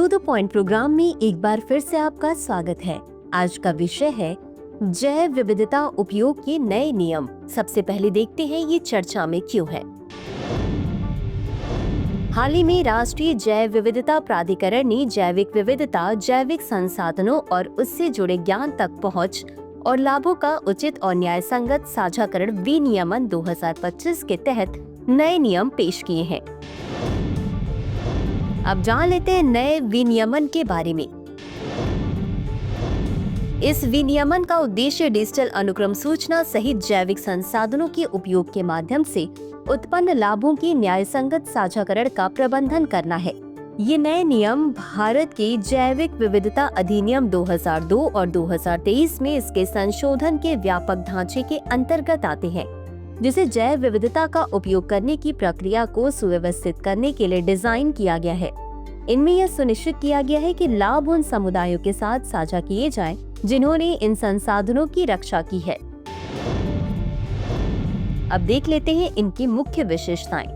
The point programme में एक बार फिर से आपका स्वागत है। आज का विषय है जैव विविधता उपयोग के नए नियम। सबसे पहले देखते हैं ये चर्चा में क्यों है। हाल ही में राष्ट्रीय जैव विविधता प्राधिकरण ने जैविक विविधता, जैविक संसाधनों और उससे जुड़े ज्ञान तक पहुंच और लाभों का उचित और न्याय संगत साझाकरण विनियमन 2025 के तहत नए नियम पेश किए हैं। अब जान लेते हैं नए विनियमन के बारे में। इस विनियमन का उद्देश्य डिजिटल अनुक्रम सूचना सहित जैविक संसाधनों के उपयोग के माध्यम से उत्पन्न लाभों की न्यायसंगत साझाकरण का प्रबंधन करना है। ये नए नियम भारत के जैविक विविधता अधिनियम 2002 और 2023 में इसके संशोधन के व्यापक ढांचे के अंतर्गत आते हैं, जिसे जैव विविधता का उपयोग करने की प्रक्रिया को सुव्यवस्थित करने के लिए डिजाइन किया गया है। इनमें यह सुनिश्चित किया गया है कि लाभ उन समुदायों के साथ साझा किए जाएं, जिन्होंने इन संसाधनों की रक्षा की है। अब देख लेते हैं इनकी मुख्य विशेषताएं।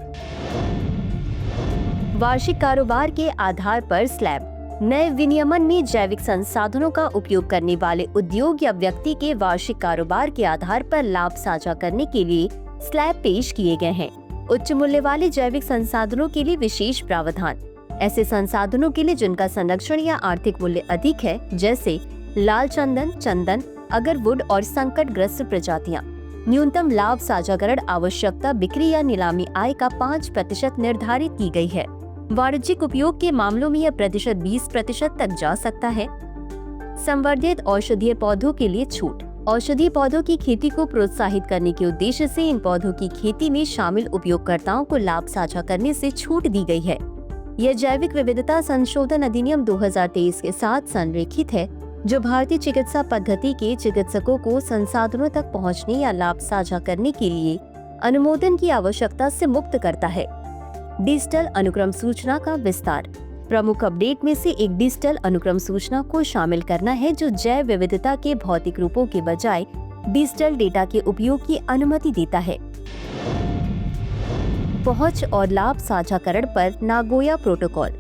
वार्षिक कारोबार के आधार पर स्लैब। नए विनियमन में जैविक संसाधनों का उपयोग करने वाले उद्योग या व्यक्ति के वार्षिक कारोबार के आधार पर लाभ साझा करने के लिए स्लैब पेश किए गए हैं। उच्च मूल्य वाले जैविक संसाधनों के लिए विशेष प्रावधान। ऐसे संसाधनों के लिए जिनका संरक्षण या आर्थिक मूल्य अधिक है, जैसे लाल चंदन, चंदन, अगरवुड और संकटग्रस्त प्रजातियां। न्यूनतम लाभ साझाकरण आवश्यकता बिक्री या नीलामी आय का 5% निर्धारित की गई है। वाणिज्यिक उपयोग के मामलों में यह प्रतिशत 20% तक जा सकता है। संवर्धित औषधीय पौधों के लिए छूट। औषधीय पौधों की खेती को प्रोत्साहित करने के उद्देश्य से इन पौधों की खेती में शामिल उपयोगकर्ताओं को लाभ साझा करने से छूट दी गई है। यह जैविक विविधता संशोधन अधिनियम 2023 के साथ संरेखित है, जो भारतीय चिकित्सा पद्धति के चिकित्सकों को संसाधनों तक पहुंचने या लाभ साझा करने के लिए अनुमोदन की आवश्यकता से मुक्त करता है। डिजिटल अनुक्रम सूचना का विस्तार। प्रमुख अपडेट में से एक डिजिटल अनुक्रम सूचना को शामिल करना है, जो जैव विविधता के भौतिक रूपों के बजाय डिजिटल डेटा के उपयोग की अनुमति देता है। पहुंच और लाभ साझाकरण पर नागोया प्रोटोकॉल।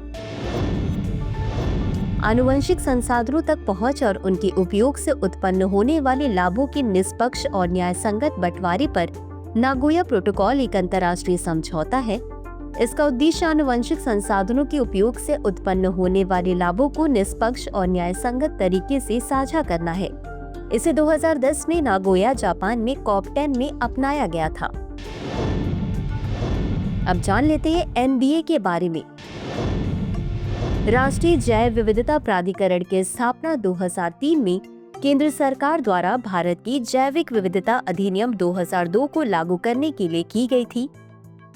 आनुवंशिक संसाधनों तक पहुंच और उनके उपयोग से उत्पन्न होने वाले लाभों के निष्पक्ष और न्यायसंगत बंटवारे पर नागोया प्रोटोकॉल एक अंतर्राष्ट्रीय समझौता है। इसका उद्देश्य आनुवंशिक संसाधनों के उपयोग से उत्पन्न होने वाले लाभों को निष्पक्ष और न्यायसंगत तरीके से साझा करना है। इसे 2010 में नागोया, जापान में COP10 में अपनाया गया था। अब जान लेते हैं NBA के बारे में। राष्ट्रीय जैव विविधता प्राधिकरण की स्थापना 2003 में केंद्र सरकार द्वारा भारत की जैविक विविधता अधिनियम 2002 को लागू करने के लिए की गई थी।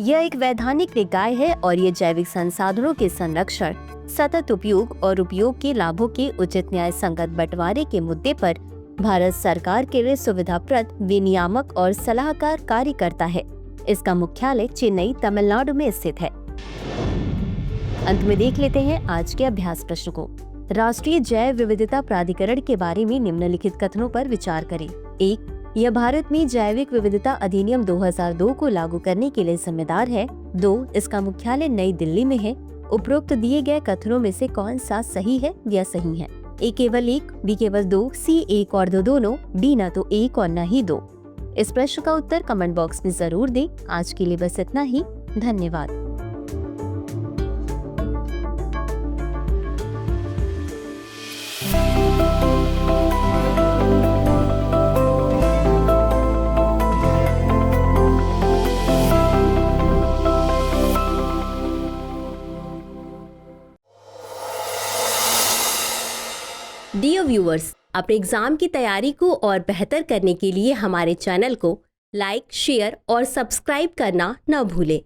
यह एक वैधानिक निकाय है और ये जैविक संसाधनों के संरक्षण, सतत उपयोग और उपयोग के लाभों के उचित न्याय संगत बंटवारे के मुद्दे पर भारत सरकार के लिए सुविधाप्रद विनियामक और सलाहकार कार्य करता है। इसका मुख्यालय चेन्नई, तमिलनाडु में स्थित है। अंत में देख लेते हैं आज के अभ्यास प्रश्न को। राष्ट्रीय जैव विविधता प्राधिकरण के बारे में निम्नलिखित कथनों पर विचार करें। 1. यह भारत में जैविक विविधता अधिनियम 2002 को लागू करने के लिए जिम्मेदार है। 2. इसका मुख्यालय नई दिल्ली में है। उपरोक्त दिए गए कथनों में से कौन सा सही है या सही है? A केवल 1, B केवल 2, C 1 और 2 दोनों, D न तो 1 और न ही 2। इस प्रश्न का उत्तर कमेंट बॉक्स में जरूर दें। आज के लिए बस इतना ही। धन्यवाद। डियर व्यूअर्स, अपने एग्जाम की तैयारी को और बेहतर करने के लिए हमारे चैनल को लाइक, शेयर और सब्सक्राइब करना न भूलें।